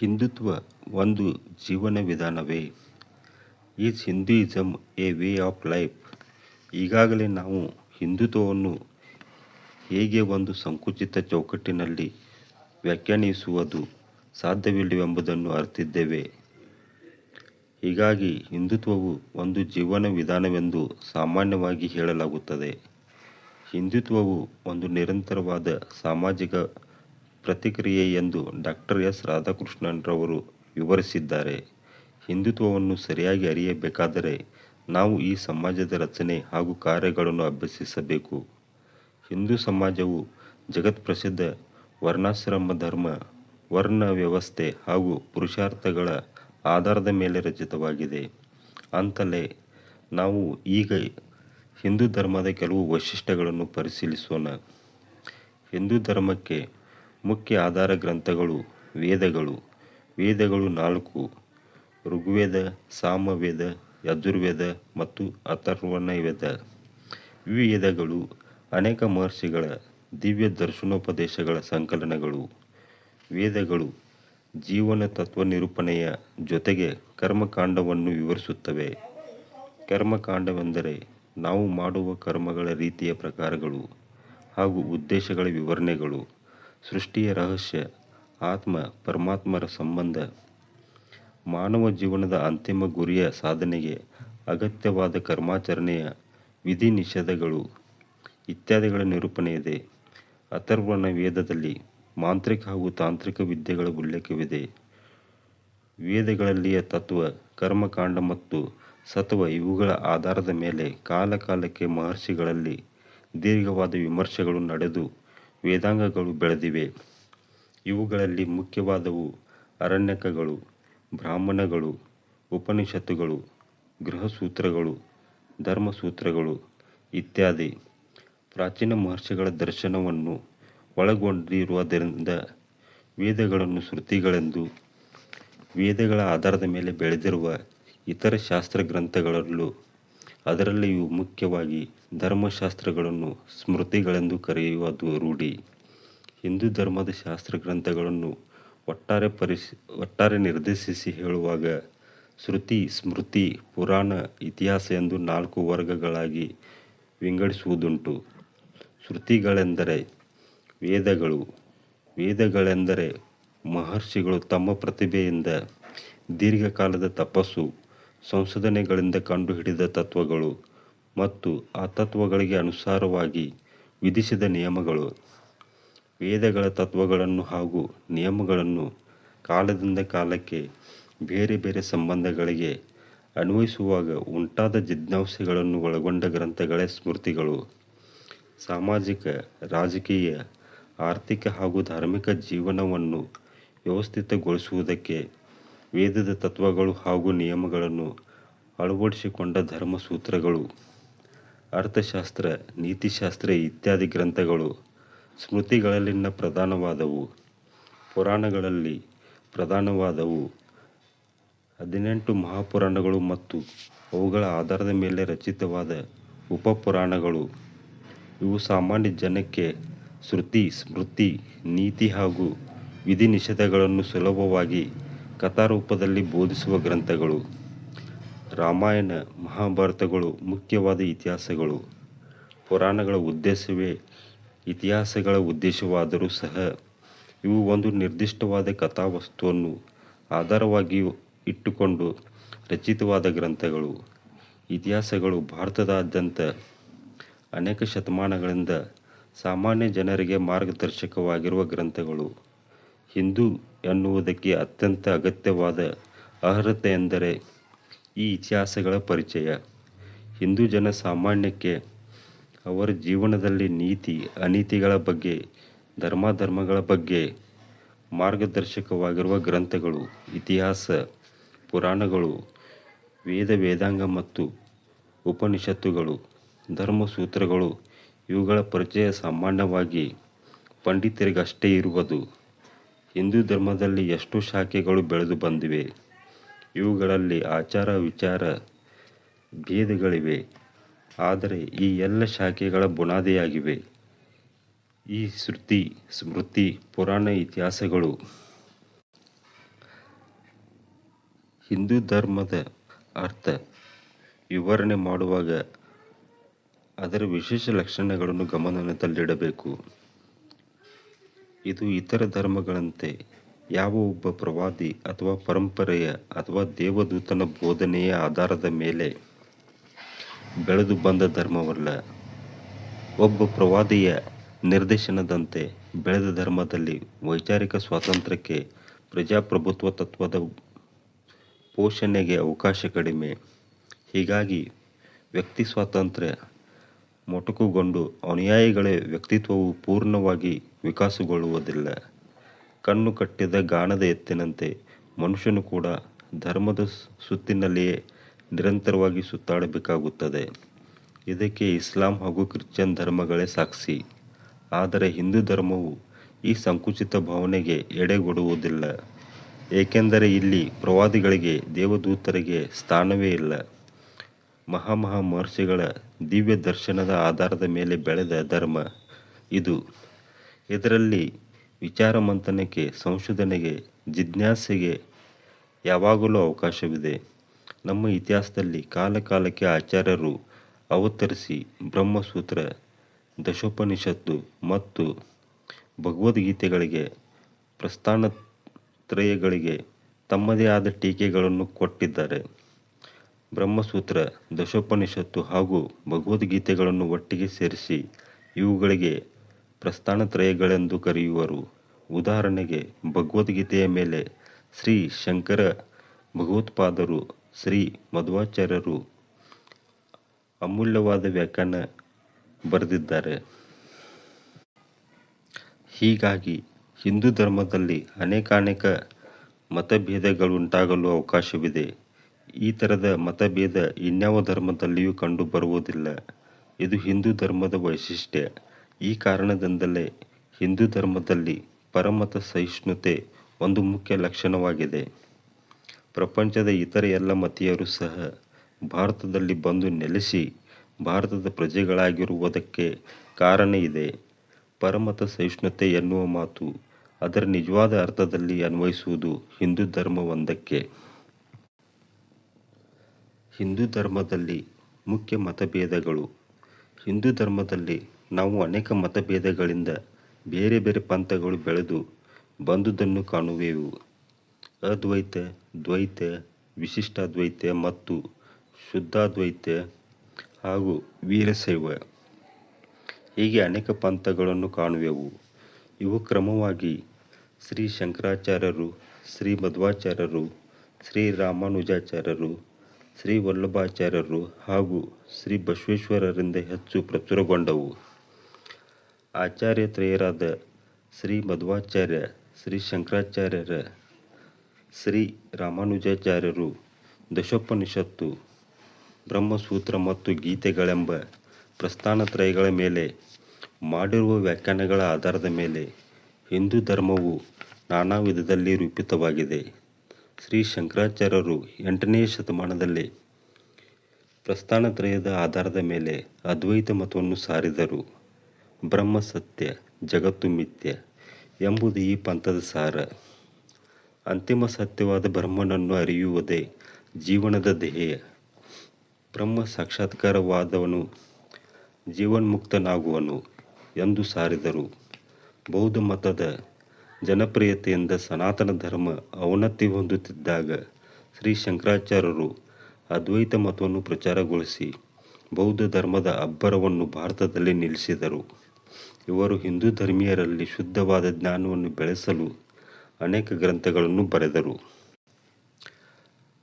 ಹಿಂದುತ್ವ ಒಂದು ಜೀವನ ವಿಧಾನವೇ? Is Hinduism A way of life? ಈಗಾಗಲೇ ನಾವು ಹಿಂದುತ್ವವನ್ನು ಹೇಗೆ ಒಂದು ಸಂಕುಚಿತ ಚೌಕಟ್ಟಿನಲ್ಲಿ ವ್ಯಾಖ್ಯಾನಿಸುವುದು ಸಾಧ್ಯವಿಲ್ಲವೆಂಬುದನ್ನು ಅರಿತಿದ್ದೇವೆ. ಹೀಗಾಗಿ ಹಿಂದುತ್ವವು ಒಂದು ಜೀವನ ವಿಧಾನವೆಂದು ಸಾಮಾನ್ಯವಾಗಿ ಹೇಳಲಾಗುತ್ತದೆ. ಹಿಂದುತ್ವವು ಒಂದು ನಿರಂತರವಾದ ಸಾಮಾಜಿಕ ಪ್ರತಿಕ್ರಿಯೆ ಎಂದು ಡಾಕ್ಟರ್ ಎಸ್ ರಾಧಾಕೃಷ್ಣನ್ರವರು ವಿವರಿಸಿದ್ದಾರೆ. ಹಿಂದುತ್ವವನ್ನು ಸರಿಯಾಗಿ ಅರಿಯಬೇಕಾದರೆ ನಾವು ಈ ಸಮಾಜದ ರಚನೆ ಹಾಗೂ ಕಾರ್ಯಗಳನ್ನು ಅಭ್ಯಸಿಸಬೇಕು. ಹಿಂದೂ ಸಮಾಜವು ಜಗತ್ಪ್ರಸಿದ್ಧ ವರ್ಣಾಶ್ರಮ ಧರ್ಮ, ವರ್ಣ ವ್ಯವಸ್ಥೆ ಹಾಗೂ ಪುರುಷಾರ್ಥಗಳ ಆಧಾರದ ಮೇಲೆ ರಚಿತವಾಗಿದೆ. ಅಂತಲೇ ನಾವು ಈಗ ಹಿಂದೂ ಧರ್ಮದ ಕೆಲವು ವೈಶಿಷ್ಟ್ಯಗಳನ್ನು ಪರಿಶೀಲಿಸೋಣ. ಹಿಂದೂ ಧರ್ಮಕ್ಕೆ ಮುಖ್ಯ ಆಧಾರ ಗ್ರಂಥಗಳು ವೇದಗಳು. ವೇದಗಳು 4: ಋಗ್ವೇದ, ಸಾಮವೇದ, ಯಜುರ್ವೇದ ಮತ್ತು ಅಥರ್ವಣ ವೇದ. ಈ ವೇದಗಳು ಅನೇಕ ಮಹರ್ಷಿಗಳ ದಿವ್ಯ ದರ್ಶನೋಪದೇಶಗಳ ಸಂಕಲನಗಳು. ವೇದಗಳು ಜೀವನ ತತ್ವ ನಿರೂಪಣೆಯ ಜೊತೆಗೆ ಕರ್ಮಕಾಂಡವನ್ನು ವಿವರಿಸುತ್ತವೆ. ಕರ್ಮಕಾಂಡವೆಂದರೆ ನಾವು ಮಾಡುವ ಕರ್ಮಗಳ ರೀತಿಯ ಪ್ರಕಾರಗಳು ಹಾಗೂ ಉದ್ದೇಶಗಳ ವಿವರಣೆಗಳು. ಸೃಷ್ಟಿಯ ರಹಸ್ಯ, ಆತ್ಮ ಪರಮಾತ್ಮರ ಸಂಬಂಧ, ಮಾನವ ಜೀವನದ ಅಂತಿಮ ಗುರಿಯ ಸಾಧನೆಗೆ ಅಗತ್ಯವಾದ ಕರ್ಮಾಚರಣೆಯ ವಿಧಿ ನಿಷೇಧಗಳು ಇತ್ಯಾದಿಗಳ ನಿರೂಪಣೆ ಇದೆ. ಅಥರ್ವಣ ವೇದದಲ್ಲಿ ಮಾಂತ್ರಿಕ ಹಾಗೂ ತಾಂತ್ರಿಕ ವಿದ್ಯೆಗಳ ಉಲ್ಲೇಖವಿದೆ. ವೇದಗಳಲ್ಲಿಯ ತತ್ವ, ಕರ್ಮಕಾಂಡ ಮತ್ತು ಸತ್ವ ಇವುಗಳ ಆಧಾರದ ಮೇಲೆ ಕಾಲಕಾಲಕ್ಕೆ ಮಹರ್ಷಿಗಳಲ್ಲಿ ದೀರ್ಘವಾದ ವಿಮರ್ಶೆಗಳು ನಡೆದು ವೇದಾಂಗಗಳು ಬೆಳೆದಿವೆ. ಇವುಗಳಲ್ಲಿ ಮುಖ್ಯವಾದವು ಅರಣ್ಯಕಗಳು, ಬ್ರಾಹ್ಮಣಗಳು, ಉಪನಿಷತ್ತುಗಳು, ಗೃಹಸೂತ್ರಗಳು, ಧರ್ಮಸೂತ್ರಗಳು ಇತ್ಯಾದಿ. ಪ್ರಾಚೀನ ಮಹರ್ಷಿಗಳ ದರ್ಶನವನ್ನು ಒಳಗೊಂಡಿರುವುದರಿಂದ ವೇದಗಳನ್ನು ಶ್ರುತಿಗಳೆಂದು, ವೇದಗಳ ಆಧಾರದ ಮೇಲೆ ಬೆಳೆದಿರುವ ಇತರ ಶಾಸ್ತ್ರ ಗ್ರಂಥಗಳಲ್ಲೂ, ಅದರಲ್ಲಿಯೂ ಮುಖ್ಯವಾಗಿ ಧರ್ಮಶಾಸ್ತ್ರಗಳನ್ನು ಸ್ಮೃತಿಗಳೆಂದು ಕರೆಯುವುದು ರೂಢಿ. ಹಿಂದೂ ಧರ್ಮದ ಶಾಸ್ತ್ರ ಗ್ರಂಥಗಳನ್ನು ಒಟ್ಟಾರೆ ನಿರ್ದೇಶಿಸಿ ಹೇಳುವಾಗ ಶ್ರುತಿ, ಸ್ಮೃತಿ, ಪುರಾಣ, ಇತಿಹಾಸ ಎಂದು 4 ವರ್ಗಗಳಾಗಿ ವಿಂಗಡಿಸುವುದುಂಟು. ಶ್ರುತಿಗಳೆಂದರೆ ವೇದಗಳು. ವೇದಗಳೆಂದರೆ ಮಹರ್ಷಿಗಳು ತಮ್ಮ ಪ್ರತಿಭೆಯಿಂದ, ದೀರ್ಘಕಾಲದ ತಪಸ್ಸು, ಸಂಶೋಧನೆಗಳಿಂದ ಕಂಡುಹಿಡಿದ ತತ್ವಗಳು ಮತ್ತು ಆ ತತ್ವಗಳಿಗೆ ಅನುಸಾರವಾಗಿ ವಿಧಿಸಿದ ನಿಯಮಗಳು. ವೇದಗಳ ತತ್ವಗಳನ್ನು ಹಾಗೂ ನಿಯಮಗಳನ್ನು ಕಾಲದಿಂದ ಕಾಲಕ್ಕೆ ಬೇರೆ ಬೇರೆ ಸಂಬಂಧಗಳಿಗೆ ಅನ್ವಯಿಸುವಾಗ ಉಂಟಾದ ಜಿಜ್ಞಾಸೆಗಳನ್ನು ಒಳಗೊಂಡ ಗ್ರಂಥಗಳೇ ಸ್ಮೃತಿಗಳು. ಸಾಮಾಜಿಕ, ರಾಜಕೀಯ, ಆರ್ಥಿಕ ಹಾಗೂ ಧಾರ್ಮಿಕ ಜೀವನವನ್ನು ವ್ಯವಸ್ಥಿತಗೊಳಿಸುವುದಕ್ಕೆ ವೇದದ ತತ್ವಗಳು ಹಾಗೂ ನಿಯಮಗಳನ್ನು ಅಳವಡಿಸಿಕೊಂಡ ಧರ್ಮಸೂತ್ರಗಳು, ಅರ್ಥಶಾಸ್ತ್ರ, ನೀತಿಶಾಸ್ತ್ರ ಇತ್ಯಾದಿ ಗ್ರಂಥಗಳು ಸ್ಮೃತಿಗಳಲ್ಲಿನ ಪ್ರಧಾನವಾದವು. ಪುರಾಣಗಳಲ್ಲಿ ಪ್ರಧಾನವಾದವು 18 ಮಹಾಪುರಾಣಗಳು ಮತ್ತು ಅವುಗಳ ಆಧಾರದ ಮೇಲೆ ರಚಿತವಾದ ಉಪಪುರಾಣಗಳು. ಇವು ಸಾಮಾನ್ಯ ಜನಕ್ಕೆ ಶ್ರುತಿ, ಸ್ಮೃತಿ, ನೀತಿ ಹಾಗೂ ವಿಧಿ ನಿಷೇಧಗಳನ್ನು ಸುಲಭವಾಗಿ ಕಥಾರೂಪದಲ್ಲಿ ಬೋಧಿಸುವ ಗ್ರಂಥಗಳು. ರಾಮಾಯಣ, ಮಹಾಭಾರತಗಳು ಮುಖ್ಯವಾದ ಇತಿಹಾಸಗಳು. ಪುರಾಣಗಳ ಉದ್ದೇಶವೇ ಇತಿಹಾಸಗಳ ಉದ್ದೇಶವಾದರೂ ಸಹ ಇವು ಒಂದು ನಿರ್ದಿಷ್ಟವಾದ ಕಥಾವಸ್ತುವನ್ನು ಆಧಾರವಾಗಿ ಇಟ್ಟುಕೊಂಡು ರಚಿತವಾದ ಗ್ರಂಥಗಳು. ಇತಿಹಾಸಗಳು ಭಾರತದಾದ್ಯಂತ ಅನೇಕ ಶತಮಾನಗಳಿಂದ ಸಾಮಾನ್ಯ ಜನರಿಗೆ ಮಾರ್ಗದರ್ಶಕವಾಗಿರುವ ಗ್ರಂಥಗಳು. ಹಿಂದೂ ಎನ್ನುವುದಕ್ಕೆ ಅತ್ಯಂತ ಅಗತ್ಯವಾದ ಅರ್ಹತೆ ಎಂದರೆ ಈ ಇತಿಹಾಸಗಳ ಪರಿಚಯ. ಹಿಂದೂ ಜನ ಸಾಮಾನ್ಯಕ್ಕೆ ಅವರ ಜೀವನದಲ್ಲಿ ನೀತಿ, ಅನೀತಿಗಳ ಬಗ್ಗೆ, ಧರ್ಮಾಧರ್ಮಗಳ ಬಗ್ಗೆ ಮಾರ್ಗದರ್ಶಕವಾಗಿರುವ ಗ್ರಂಥಗಳು ಇತಿಹಾಸ, ಪುರಾಣಗಳು, ವೇದ, ವೇದಾಂಗ ಮತ್ತು ಉಪನಿಷತ್ತುಗಳು, ಧರ್ಮಸೂತ್ರಗಳು. ಇವುಗಳ ಪರಿಚಯ ಸಾಮಾನ್ಯವಾಗಿ ಪಂಡಿತರಿಗಷ್ಟೇ ಇರುವುದು. ಹಿಂದೂ ಧರ್ಮದಲ್ಲಿ ಎಷ್ಟೋ ಶಾಖೆಗಳು ಬೆಳೆದು ಬಂದಿವೆ. ಇವುಗಳಲ್ಲಿ ಆಚಾರ ವಿಚಾರ ಭೇದಗಳಿವೆ. ಆದರೆ ಈ ಎಲ್ಲ ಶಾಖೆಗಳ ಬುನಾದಿಯಾಗಿವೆ ಈ ಶ್ರುತಿ, ಸ್ಮೃತಿ, ಪುರಾಣ ಇತಿಹಾಸಗಳು. ಹಿಂದೂ ಧರ್ಮದ ಅರ್ಥ ವಿವರಣೆ ಮಾಡುವಾಗ ಅದರ ವಿಶೇಷ ಲಕ್ಷಣಗಳನ್ನು ಗಮನದಲ್ಲಿಡಬೇಕು. ಇದು ಇತರ ಧರ್ಮಗಳಂತೆ ಯಾವ ಒಬ್ಬ ಪ್ರವಾದಿ ಅಥವಾ ಪರಂಪರೆಯ ಅಥವಾ ದೇವದೂತನ ಬೋಧನೆಯ ಆಧಾರದ ಮೇಲೆ ಬೆಳೆದು ಬಂದ ಧರ್ಮವಲ್ಲ. ಒಬ್ಬ ಪ್ರವಾದಿಯ ನಿರ್ದೇಶನದಂತೆ ಬೆಳೆದ ಧರ್ಮದಲ್ಲಿ ವೈಚಾರಿಕ ಸ್ವಾತಂತ್ರ್ಯಕ್ಕೆ, ಪ್ರಜಾಪ್ರಭುತ್ವ ತತ್ವದ ಪೋಷಣೆಗೆ ಅವಕಾಶ ಕಡಿಮೆ. ಹೀಗಾಗಿ ವ್ಯಕ್ತಿ ಸ್ವಾತಂತ್ರ್ಯ ಮೊಟಕುಗೊಂಡು ಅನುಯಾಯಿಗಳ ವ್ಯಕ್ತಿತ್ವವು ಪೂರ್ಣವಾಗಿ ವಿಕಾಸಗೊಳ್ಳುವುದಿಲ್ಲ. ಕಣ್ಣು ಕಟ್ಟಿದ ಗಾಣದ ಎತ್ತಿನಂತೆ ಮನುಷ್ಯನು ಕೂಡ ಧರ್ಮದ ಸುತ್ತಿನಲ್ಲಿಯೇ ನಿರಂತರವಾಗಿ ಸುತ್ತಾಡಬೇಕಾಗುತ್ತದೆ. ಇದಕ್ಕೆ ಇಸ್ಲಾಂ ಹಾಗೂ ಕ್ರಿಶ್ಚಿಯನ್ ಧರ್ಮಗಳೇ ಸಾಕ್ಷಿ. ಆದರೆ ಹಿಂದೂ ಧರ್ಮವು ಈ ಸಂಕುಚಿತ ಭಾವನೆಗೆ ಎಡೆಗೊಡುವುದಿಲ್ಲ. ಏಕೆಂದರೆ ಇಲ್ಲಿ ಪ್ರವಾದಿಗಳಿಗೆ, ದೇವದೂತರಿಗೆ ಸ್ಥಾನವೇ ಇಲ್ಲ. ಮಹರ್ಷಿಗಳ ದಿವ್ಯ ದರ್ಶನದ ಆಧಾರದ ಮೇಲೆ ಬೆಳೆದ ಧರ್ಮ ಇದು. ಇದರಲ್ಲಿ ವಿಚಾರ ಮಂಥನಕ್ಕೆ, ಸಂಶೋಧನೆಗೆ, ಜಿಜ್ಞಾಸೆಗೆ ಯಾವಾಗಲೂ ಅವಕಾಶವಿದೆ. ನಮ್ಮ ಇತಿಹಾಸದಲ್ಲಿ ಕಾಲಕಾಲಕ್ಕೆ ಆಚಾರ್ಯರು ಅವತರಿಸಿ ಬ್ರಹ್ಮಸೂತ್ರ, ದಶೋಪನಿಷತ್ತು ಮತ್ತು ಭಗವದ್ಗೀತೆಗಳಿಗೆ, ಪ್ರಸ್ಥಾನತ್ರಯಗಳಿಗೆ ತಮ್ಮದೇ ಆದ ಟೀಕೆಗಳನ್ನು ಕೊಟ್ಟಿದ್ದಾರೆ. ಬ್ರಹ್ಮಸೂತ್ರ, ದಶೋಪನಿಷತ್ತು ಹಾಗೂ ಭಗವದ್ಗೀತೆಗಳನ್ನು ಒಟ್ಟಿಗೆ ಸೇರಿಸಿ ಇವುಗಳಿಗೆ ಪ್ರಸ್ಥಾನತ್ರಯಗಳೆಂದು ಕರೆಯುವರು. ಉದಾಹರಣೆಗೆ, ಭಗವದ್ಗೀತೆಯ ಮೇಲೆ ಶ್ರೀ ಶಂಕರ ಭಗವತ್ಪಾದರು, ಶ್ರೀ ಮಧ್ವಾಚಾರ್ಯರು ಅಮೂಲ್ಯವಾದ ವ್ಯಾಖ್ಯಾನ ಬರೆದಿದ್ದಾರೆ. ಹೀಗಾಗಿ ಹಿಂದೂ ಧರ್ಮದಲ್ಲಿ ಅನೇಕಾನೇಕ ಮತಭೇದಗಳುಂಟಾಗಲು ಅವಕಾಶವಿದೆ. ಈ ಥರದ ಮತಭೇದ ಇನ್ಯಾವ ಧರ್ಮದಲ್ಲಿಯೂ ಕಂಡು ಬರುವುದಿಲ್ಲ. ಇದು ಹಿಂದೂ ಧರ್ಮದ ವೈಶಿಷ್ಟ್ಯ. ಈ ಕಾರಣದಿಂದಲೇ ಹಿಂದೂ ಧರ್ಮದಲ್ಲಿ ಪರಮತ ಸಹಿಷ್ಣುತೆ ಒಂದು ಮುಖ್ಯ ಲಕ್ಷಣವಾಗಿದೆ. ಪ್ರಪಂಚದ ಇತರ ಎಲ್ಲ ಮತೀಯರು ಸಹ ಭಾರತದಲ್ಲಿ ಬಂದು ನೆಲೆಸಿ ಭಾರತದ ಪ್ರಜೆಗಳಾಗಿರುವುದಕ್ಕೆ ಕಾರಣ ಇದೆ. ಪರಮತ ಸಹಿಷ್ಣುತೆ ಎನ್ನುವ ಮಾತು ಅದರ ನಿಜವಾದ ಅರ್ಥದಲ್ಲಿ ಅನ್ವಯಿಸುವುದು ಹಿಂದೂ ಧರ್ಮವೊಂದಕ್ಕೆ. ಹಿಂದೂ ಧರ್ಮದಲ್ಲಿ ಮುಖ್ಯ ಮತಭೇದಗಳು. ಹಿಂದೂ ಧರ್ಮದಲ್ಲಿ ನಾವು ಅನೇಕ ಮತಭೇದಗಳಿಂದ ಬೇರೆ ಬೇರೆ ಪಂಥಗಳು ಬೆಳೆದು ಬಂದುದನ್ನು ಕಾಣುವೆವು. ಅದ್ವೈತ, ದ್ವೈತ, ವಿಶಿಷ್ಟಾದ್ವೈತ ಮತ್ತು ಶುದ್ಧಾದ್ವೈತ ಹಾಗೂ ವೀರಶೈವ ಹೀಗೆ ಅನೇಕ ಪಂಥಗಳನ್ನು ಕಾಣುವೆವು. ಇವು ಕ್ರಮವಾಗಿ ಶ್ರೀ ಶಂಕರಾಚಾರ್ಯರು, ಶ್ರೀ ಮಧ್ವಾಚಾರ್ಯರು, ಶ್ರೀ ರಾಮಾನುಜಾಚಾರ್ಯರು, ಶ್ರೀ ವಲ್ಲಭಾಚಾರ್ಯರು ಹಾಗೂ ಶ್ರೀ ಬಸವೇಶ್ವರರಿಂದ ಹೆಚ್ಚು ಪ್ರಚುರಗೊಂಡವು. ಆಚಾರ್ಯತ್ರಯರಾದ ಶ್ರೀ ಮಧ್ವಾಚಾರ್ಯ, ಶ್ರೀ ಶಂಕರಾಚಾರ್ಯರ, ಶ್ರೀ ರಾಮಾನುಜಾಚಾರ್ಯರು ದಶೋಪನಿಷತ್ತು, ಬ್ರಹ್ಮಸೂತ್ರ ಮತ್ತು ಗೀತೆಗಳೆಂಬ ಪ್ರಸ್ಥಾನತ್ರಯಗಳ ಮೇಲೆ ಮಾಡಿರುವ ವ್ಯಾಖ್ಯಾನಗಳ ಆಧಾರದ ಮೇಲೆ ಹಿಂದೂ ಧರ್ಮವು ನಾನಾ ವಿಧದಲ್ಲಿ ರೂಪಿತವಾಗಿದೆ. ಶ್ರೀ ಶಂಕರಾಚಾರ್ಯರು 8ನೇ ಶತಮಾನದಲ್ಲಿ ಪ್ರಸ್ಥಾನತ್ರಯದ ಆಧಾರದ ಮೇಲೆ ಅದ್ವೈತ ಮತವನ್ನು ಸಾರಿದರು. ಬ್ರಹ್ಮ ಸತ್ಯ, ಜಗತ್ತು ಮಿಥ್ಯ ಎಂಬುದು ಈ ಪಂಥದ ಸಾರ. ಅಂತಿಮ ಸತ್ಯವಾದ ಬ್ರಹ್ಮನನ್ನು ಅರಿಯುವುದೇ ಜೀವನದ ಧ್ಯೇಯ. ಬ್ರಹ್ಮ ಸಾಕ್ಷಾತ್ಕಾರವಾದವನು ಜೀವನ್ಮುಕ್ತನಾಗುವನು ಎಂದು ಸಾರಿದರು. ಬೌದ್ಧ ಮತದ ಜನಪ್ರಿಯತೆಯಿಂದ ಸನಾತನ ಧರ್ಮ ಅವನತಿ ಹೊಂದುತ್ತಿದ್ದಾಗ ಶ್ರೀ ಶಂಕರಾಚಾರ್ಯರು ಅದ್ವೈತ ಮತವನ್ನು ಪ್ರಚಾರಗೊಳಿಸಿ ಬೌದ್ಧ ಧರ್ಮದ ಅಬ್ಬರವನ್ನು ಭಾರತದಲ್ಲಿ ನಿಲ್ಲಿಸಿದರು. ಇವರು ಹಿಂದೂ ಧರ್ಮೀಯರಲ್ಲಿ ಶುದ್ಧವಾದ ಜ್ಞಾನವನ್ನು ಬೆಳೆಸಲು ಅನೇಕ ಗ್ರಂಥಗಳನ್ನು ಬರೆದರು.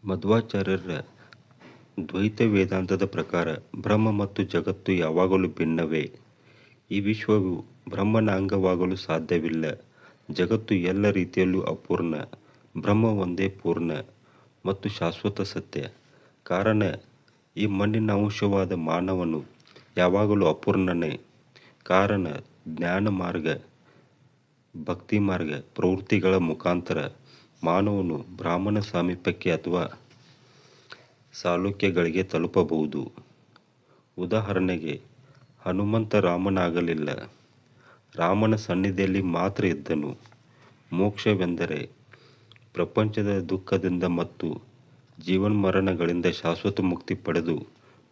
ಮಧ್ವಾಚಾರ್ಯರ ದ್ವೈತ ವೇದಾಂತದ ಪ್ರಕಾರ ಬ್ರಹ್ಮ ಮತ್ತು ಜಗತ್ತು ಯಾವಾಗಲೂ ಭಿನ್ನವೇ. ಈ ವಿಶ್ವವು ಬ್ರಹ್ಮನ ಅಂಗವಾಗಲು ಸಾಧ್ಯವಿಲ್ಲ. ಜಗತ್ತು ಎಲ್ಲ ರೀತಿಯಲ್ಲೂ ಅಪೂರ್ಣ. ಬ್ರಹ್ಮ ಒಂದೇ ಪೂರ್ಣ ಮತ್ತು ಶಾಶ್ವತ ಸತ್ಯ. ಕಾರಣ ಈ ಮಣ್ಣಿನ ಅಂಶವಾದ ಮಾನವನು ಯಾವಾಗಲೂ ಅಪೂರ್ಣನೇ. ಕಾರಣ ಜ್ಞಾನ ಮಾರ್ಗ, ಭಕ್ತಿ ಮಾರ್ಗ, ಪ್ರವೃತ್ತಿಗಳ ಮುಖಾಂತರ ಮಾನವನು ಬ್ರಹ್ಮನ ಸಾಮೀಪ್ಯಕ್ಕೆ ಅಥವಾ ಸಾಲೋಕ್ಯಗಳಿಗೆ ತಲುಪಬಹುದು. ಉದಾಹರಣೆಗೆ, ಹನುಮಂತ ರಾಮನಾಗಲಿಲ್ಲ, ರಾಮನ ಸನ್ನಿಧಿಯಲ್ಲಿ ಮಾತ್ರ ಇದ್ದನು. ಮೋಕ್ಷವೆಂದರೆ ಪ್ರಪಂಚದ ದುಃಖದಿಂದ ಮತ್ತು ಜೀವನ್ಮರಣಗಳಿಂದ ಶಾಶ್ವತ ಮುಕ್ತಿ ಪಡೆದು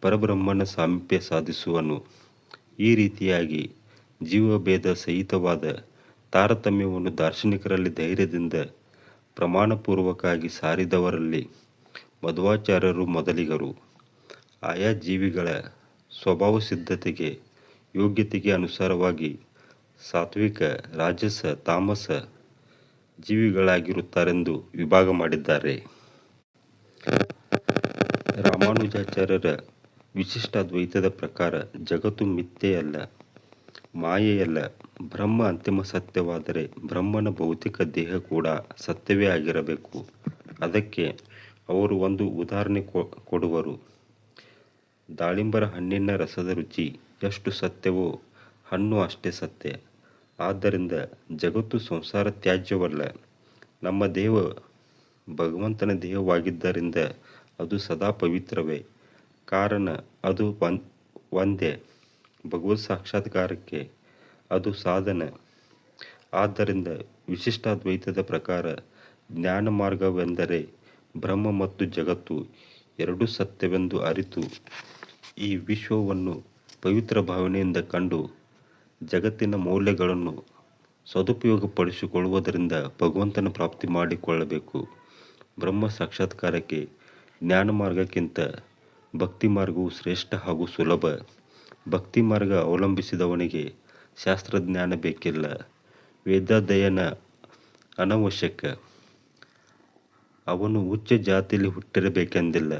ಪರಬ್ರಹ್ಮನ ಸಾಮೀಪ್ಯ ಸಾಧಿಸುವನು. ಈ ರೀತಿಯಾಗಿ ಜೀವಭೇದ ಸಹಿತವಾದ ತಾರತಮ್ಯವನ್ನು ದಾರ್ಶನಿಕರಲ್ಲಿ ಧೈರ್ಯದಿಂದ ಪ್ರಮಾಣಪೂರ್ವಕವಾಗಿ ಸಾರಿದವರಲ್ಲಿ ಮಧ್ವಾಚಾರ್ಯರು ಮೊದಲಿಗರು. ಆಯಾ ಜೀವಿಗಳ ಸ್ವಭಾವ ಸಿದ್ಧತೆಗೆ ಯೋಗ್ಯತೆಗೆ ಅನುಸಾರವಾಗಿ ಸಾತ್ವಿಕ, ರಾಜಸ, ತಾಮಸ ಜೀವಿಗಳಾಗಿರುತ್ತಾರೆಂದು ವಿಭಾಗ ಮಾಡಿದ್ದಾರೆ. ರಾಮಾನುಜಾಚಾರ್ಯರ ವಿಶಿಷ್ಟಾದ್ವೈತದ ಪ್ರಕಾರ ಜಗತ್ತು ಮಿಥ್ಯೆಯಲ್ಲ, ಮಾಯೆಯಲ್ಲ. ಬ್ರಹ್ಮ ಅಂತಿಮ ಸತ್ಯವಾದರೆ ಬ್ರಹ್ಮನ ಭೌತಿಕ ದೇಹ ಕೂಡ ಸತ್ಯವೇ ಆಗಿರಬೇಕು. ಅದಕ್ಕೆ ಅವರು ಒಂದು ಉದಾಹರಣೆ ಕೊಡುವರು. ದಾಳಿಂಬರ ಹಣ್ಣಿನ ರಸದ ರುಚಿ ಎಷ್ಟು ಸತ್ಯವೋ ಹಣ್ಣು ಅಷ್ಟೇ ಸತ್ಯ. ಆದ್ದರಿಂದ ಜಗತ್ತು ಸಂಸಾರ ತ್ಯಾಜ್ಯವಲ್ಲ. ನಮ್ಮ ದೇಹ ಭಗವಂತನ ದೇಹವಾಗಿದ್ದರಿಂದ ಅದು ಸದಾ ಪವಿತ್ರವೇ. ಕಾರಣ ಅದು ಒಂದೇ. ಭಗವತ್ ಸಾಕ್ಷಾತ್ಕಾರಕ್ಕೆ ಅದು ಸಾಧನ. ಆದ್ದರಿಂದ ವಿಶಿಷ್ಟಾದ್ವೈತದ ಪ್ರಕಾರ ಜ್ಞಾನ ಮಾರ್ಗವೆಂದರೆ ಬ್ರಹ್ಮ ಮತ್ತು ಜಗತ್ತು ಎರಡೂ ಸತ್ಯವೆಂದು ಅರಿತು ಈ ವಿಶ್ವವನ್ನು ಪವಿತ್ರ ಭಾವನೆಯಿಂದ ಕಂಡು ಜಗತ್ತಿನ ಮೌಲ್ಯಗಳನ್ನು ಸದುಪಯೋಗಪಡಿಸಿಕೊಳ್ಳುವುದರಿಂದ ಭಗವಂತನ ಪ್ರಾಪ್ತಿ ಮಾಡಿಕೊಳ್ಳಬೇಕು. ಬ್ರಹ್ಮ ಸಾಕ್ಷಾತ್ಕಾರಕ್ಕೆ ಜ್ಞಾನ ಮಾರ್ಗಕ್ಕಿಂತ ಭಕ್ತಿ ಮಾರ್ಗವು ಶ್ರೇಷ್ಠ ಹಾಗೂ ಸುಲಭ. ಭಕ್ತಿ ಮಾರ್ಗ ಅವಲಂಬಿಸಿದವನಿಗೆ ಶಾಸ್ತ್ರಜ್ಞಾನ ಬೇಕಿಲ್ಲ, ವೇದಾಧ್ಯಯನ ಅನವಶ್ಯಕ. ಅವನು ಉಚ್ಚ ಜಾತಿಯಲ್ಲಿ ಹುಟ್ಟಿರಬೇಕೆಂದಿಲ್ಲ.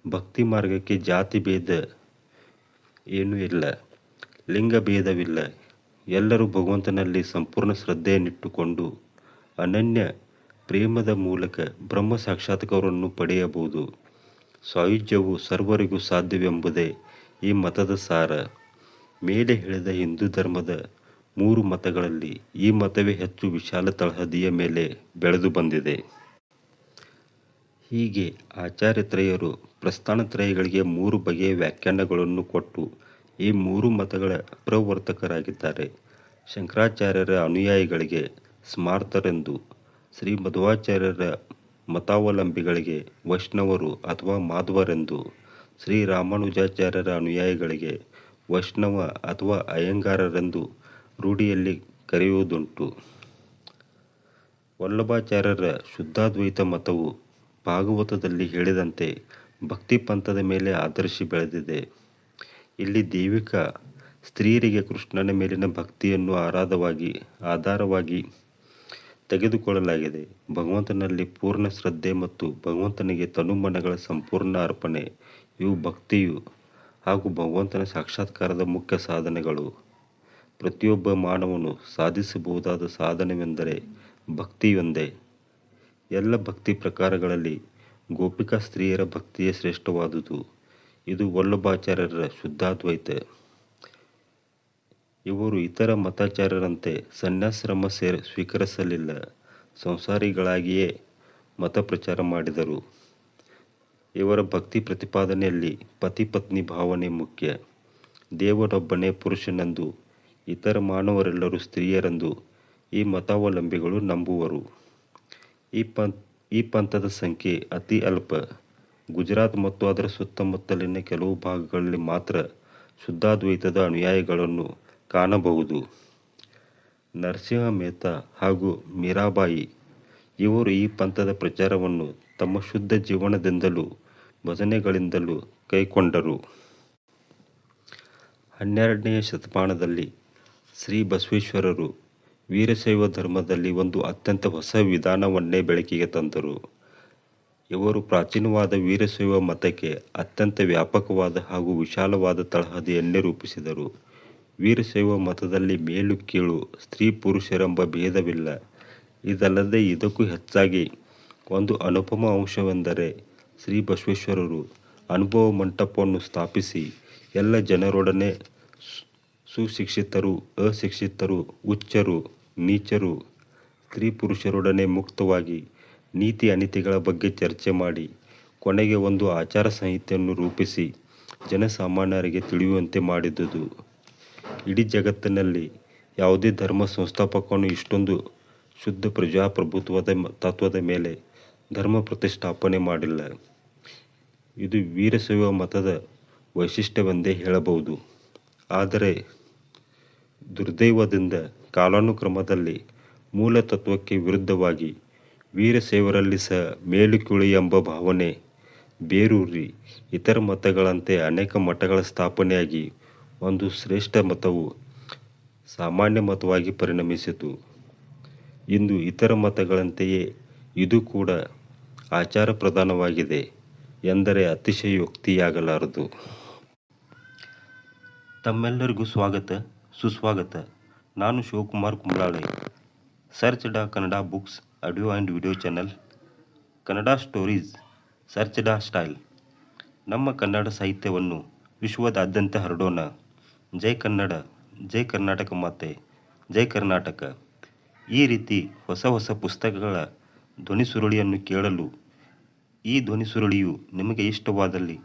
ಭಕ್ತಿ ಮಾರ್ಗಕ್ಕೆ ಜಾತಿ ಭೇದ ಏನೂ ಇಲ್ಲ, ಲಿಂಗ ಭೇದವಿಲ್ಲ. ಎಲ್ಲರೂ ಭಗವಂತನಲ್ಲಿ ಸಂಪೂರ್ಣ ಶ್ರದ್ಧೆಯನ್ನಿಟ್ಟುಕೊಂಡು ಅನನ್ಯ ಪ್ರೇಮದ ಮೂಲಕ ಬ್ರಹ್ಮ ಸಾಕ್ಷಾತ್ಕಾರವನ್ನು ಪಡೆಯಬಹುದು. ಸಾಯುಜ್ಯವು ಸರ್ವರಿಗೂ ಸಾಧ್ಯವೆಂಬುದೇ ಈ ಮತದ ಸಾರ. ಮೇಲೆ ಹೇಳಿದ ಹಿಂದೂ ಧರ್ಮದ 3 ಮತಗಳಲ್ಲಿ ಈ ಮತವೇ ಹೆಚ್ಚು ವಿಶಾಲ ತಳಹದಿಯ ಮೇಲೆ ಬೆಳೆದು ಬಂದಿದೆ. ಹೀಗೆ ಆಚಾರ್ಯತ್ರಯರು ಪ್ರಸ್ಥಾನತ್ರಯಗಳಿಗೆ 3 ಬಗೆಯ ವ್ಯಾಖ್ಯಾನಗಳನ್ನು ಕೊಟ್ಟು ಈ 3 ಮತಗಳ ಪ್ರವರ್ತಕರಾಗಿದ್ದಾರೆ. ಶಂಕರಾಚಾರ್ಯರ ಅನುಯಾಯಿಗಳಿಗೆ ಸ್ಮಾರ್ತರೆಂದು, ಶ್ರೀ ಮಧ್ವಾಚಾರ್ಯರ ಮತಾವಲಂಬಿಗಳಿಗೆ ವೈಷ್ಣವರು ಅಥವಾ ಮಾಧ್ವರೆಂದು, ಶ್ರೀ ರಾಮಾನುಜಾಚಾರ್ಯರ ಅನುಯಾಯಿಗಳಿಗೆ ವೈಷ್ಣವ ಅಥವಾ ಅಯ್ಯಂಗಾರರೆಂದು ರೂಢಿಯಲ್ಲಿ ಕರೆಯುವುದುಂಟು. ವಲ್ಲಭಾಚಾರ್ಯರ ಶುದ್ಧಾದ್ವೈತ ಮತವು ಭಾಗವತದಲ್ಲಿ ಹೇಳಿದಂತೆ ಭಕ್ತಿ ಪಂಥದ ಮೇಲೆ ಆಧರಿಸಿ ಬೆಳೆದಿದೆ. ಇಲ್ಲಿ ದೈವಿಕ ಸ್ತ್ರೀಯರಿಗೆ ಕೃಷ್ಣನ ಮೇಲಿನ ಭಕ್ತಿಯನ್ನು ಆಧಾರವಾಗಿ ತೆಗೆದುಕೊಳ್ಳಲಾಗಿದೆ. ಭಗವಂತನಲ್ಲಿ ಪೂರ್ಣ ಶ್ರದ್ಧೆ ಮತ್ತು ಭಗವಂತನಿಗೆ ತನುಮನಗಳ ಸಂಪೂರ್ಣ ಅರ್ಪಣೆ ಇವು ಭಕ್ತಿಯು ಹಾಗೂ ಭಗವಂತನ ಸಾಕ್ಷಾತ್ಕಾರದ ಮುಖ್ಯ ಸಾಧನೆಗಳು. ಪ್ರತಿಯೊಬ್ಬ ಮಾನವನು ಸಾಧಿಸಬಹುದಾದ ಸಾಧನವೆಂದರೆ ಭಕ್ತಿಯೊಂದೇ. ಎಲ್ಲ ಭಕ್ತಿ ಪ್ರಕಾರಗಳಲ್ಲಿ ಗೋಪಿಕಾ ಸ್ತ್ರೀಯರ ಭಕ್ತಿಯೇ ಶ್ರೇಷ್ಠವಾದುದು. ಇದು ವಲ್ಲಭಾಚಾರ್ಯರ ಶುದ್ಧಾದ್ವೈತ. ಇವರು ಇತರ ಮತಾಚಾರ್ಯರಂತೆ ಸನ್ಯಾಸಾಶ್ರಮ ಸ್ವೀಕರಿಸಲಿಲ್ಲ. ಸಂಸಾರಿಗಳಾಗಿಯೇ ಮತ ಪ್ರಚಾರ ಮಾಡಿದರು. ಇವರ ಭಕ್ತಿ ಪ್ರತಿಪಾದನೆಯಲ್ಲಿ ಪತಿ ಪತ್ನಿ ಭಾವನೆ ಮುಖ್ಯ. ದೇವರೊಬ್ಬನೇ ಪುರುಷನೆಂದು, ಇತರ ಮಾನವರೆಲ್ಲರೂ ಸ್ತ್ರೀಯರೆಂದು ಈ ಮತಾವಲಂಬಿಗಳು ನಂಬುವರು. ಈ ಪಂಥದ ಸಂಖ್ಯೆ ಅತಿ ಅಲ್ಪ. ಗುಜರಾತ್ ಮತ್ತು ಅದರ ಸುತ್ತಮುತ್ತಲಿನ ಕೆಲವು ಭಾಗಗಳಲ್ಲಿ ಮಾತ್ರ ಶುದ್ಧಾದ್ವೈತದ ಅನುಯಾಯಿಗಳನ್ನು ಕಾಣಬಹುದು. ನರಸಿಂಹ ಮೆಹ್ತಾ ಹಾಗೂ ಮೀರಾಬಾಯಿ ಇವರು ಈ ಪಂಥದ ಪ್ರಚಾರವನ್ನು ತಮ್ಮ ಶುದ್ಧ ಜೀವನದಿಂದಲೂ ಭಜನೆಗಳಿಂದಲೂ ಕೈಕೊಂಡರು. 12ನೇ ಶತಮಾನದಲ್ಲಿ ಶ್ರೀ ಬಸವೇಶ್ವರರು ವೀರಶೈವ ಧರ್ಮದಲ್ಲಿ ಒಂದು ಅತ್ಯಂತ ಹೊಸ ವಿಧಾನವನ್ನೇ ಬೆಳಕಿಗೆ ತಂದರು. ಇವರು ಪ್ರಾಚೀನವಾದ ವೀರಶೈವ ಮತಕ್ಕೆ ಅತ್ಯಂತ ವ್ಯಾಪಕವಾದ ಹಾಗೂ ವಿಶಾಲವಾದ ತಳಹದಿಯನ್ನೇ ರೂಪಿಸಿದರು. ವೀರಶೈವ ಮತದಲ್ಲಿ ಮೇಲು ಕೀಳು, ಸ್ತ್ರೀ ಪುರುಷರೆಂಬ ಭೇದವಿಲ್ಲ. ಇದಲ್ಲದೆ ಇದಕ್ಕೂ ಹೆಚ್ಚಾಗಿ ಒಂದು ಅನುಪಮ ಅಂಶವೆಂದರೆ ಶ್ರೀ ಬಸವೇಶ್ವರರು ಅನುಭವ ಮಂಟಪವನ್ನು ಸ್ಥಾಪಿಸಿ ಎಲ್ಲ ಜನರೊಡನೆ ಸುಶಿಕ್ಷಿತರು, ಅಶಿಕ್ಷಿತರು, ಉಚ್ಚರು, ನೀಚರು, ಸ್ತ್ರೀ ಪುರುಷರೊಡನೆ ಮುಕ್ತವಾಗಿ ನೀತಿ ಅನೀತಿಗಳ ಬಗ್ಗೆ ಚರ್ಚೆ ಮಾಡಿ ಕೊನೆಗೆ ಒಂದು ಆಚಾರ ಸಂಹಿತೆಯನ್ನು ರೂಪಿಸಿ ಜನಸಾಮಾನ್ಯರಿಗೆ ತಿಳಿಯುವಂತೆ ಮಾಡಿದುದು. ಇಡೀ ಜಗತ್ತಿನಲ್ಲಿ ಯಾವುದೇ ಧರ್ಮ ಸಂಸ್ಥಾಪಕನು ಇಷ್ಟೊಂದು ಶುದ್ಧ ಪ್ರಜಾಪ್ರಭುತ್ವದ ತತ್ವದ ಮೇಲೆ ಧರ್ಮ ಪ್ರತಿಷ್ಠಾಪನೆ ಮಾಡಿಲ್ಲ. ಇದು ವೀರಶೈವ ಮತದ ವೈಶಿಷ್ಟ್ಯವೆಂದೇ ಹೇಳಬಹುದು. ಆದರೆ ದುರ್ದೈವದಿಂದ ಕಾಲಾನುಕ್ರಮದಲ್ಲಿ ಮೂಲ ತತ್ವಕ್ಕೆ ವಿರುದ್ಧವಾಗಿ ವೀರಶೈವರಲ್ಲಿ ಸಹ ಮೇಲು ಕೀಳು ಎಂಬ ಭಾವನೆ ಬೇರೂರಿ ಇತರ ಮತಗಳಂತೆ ಅನೇಕ ಮಠಗಳ ಸ್ಥಾಪನೆಯಾಗಿ ಒಂದು ಶ್ರೇಷ್ಠ ಮತವು ಸಾಮಾನ್ಯ ಮತವಾಗಿ ಪರಿಣಮಿಸಿತು. ಇಂದು ಇತರ ಮತಗಳಂತೆಯೇ ಇದು ಕೂಡ ಆಚಾರ ಪ್ರಧಾನವಾಗಿದೆ ಎಂದರೆ ಅತಿಶಯೋಕ್ತಿಯಾಗಲಾರದು. ತಮ್ಮೆಲ್ಲರಿಗೂ ಸ್ವಾಗತ ಸುಸ್ವಾಗತ. ನಾನು Shivakumar Kumblale. Search Kannada books audio and video channel, Kannada stories, search style. ನಮ್ಮ ಕನ್ನಡ ಸಾಹಿತ್ಯವನ್ನು ವಿಶ್ವದಾದ್ಯಂತ ಹರಡೋಣ. ಜೈ ಕನ್ನಡ, ಜೈ ಕರ್ನಾಟಕ ಮಾತೆ, ಜೈ ಕರ್ನಾಟಕ. ಈ ರೀತಿ ಹೊಸ ಹೊಸ ಪುಸ್ತಕಗಳ ಧ್ವನಿ ಸುರುಳಿಯನ್ನು ಕೇಳಲು ಈ ಧ್ವನಿ ಸುರುಳಿಯು ನಿಮಗೆ ಇಷ್ಟವಾದಲ್ಲಿ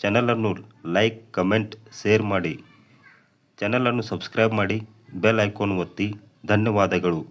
ಚಾನಲನ್ನು ಲೈಕ್, ಕಮೆಂಟ್, ಶೇರ್ ಮಾಡಿ. ಚಾನಲನ್ನು ಸಬ್ಸ್ಕ್ರೈಬ್ ಮಾಡಿ, ಬೆಲ್ ಐಕಾನ್ ಒತ್ತಿ. ಧನ್ಯವಾದಗಳು.